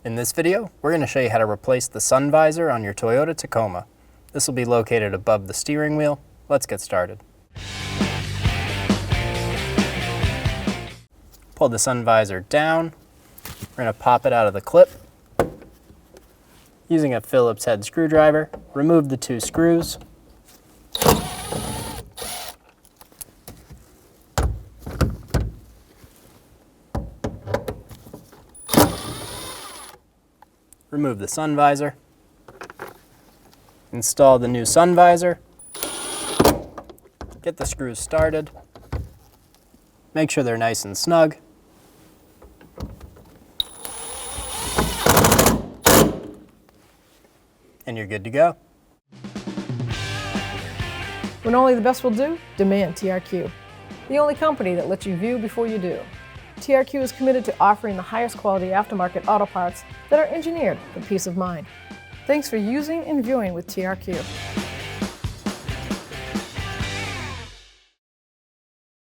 In this video, we're going to show you how to replace the sun visor on your Toyota Tacoma. This will be located above the steering wheel. Let's get started. Pull the sun visor down. We're going to pop it out of the clip. Using a Phillips head screwdriver, remove the two screws. Remove the sun visor. Install the new sun visor. Get the screws started. Make sure they're nice and snug. And you're good to go. When only the best will do, demand TRQ. The only company that lets you view before you do. TRQ is committed to offering the highest quality aftermarket auto parts that are engineered for peace of mind. Thanks for using and viewing with TRQ.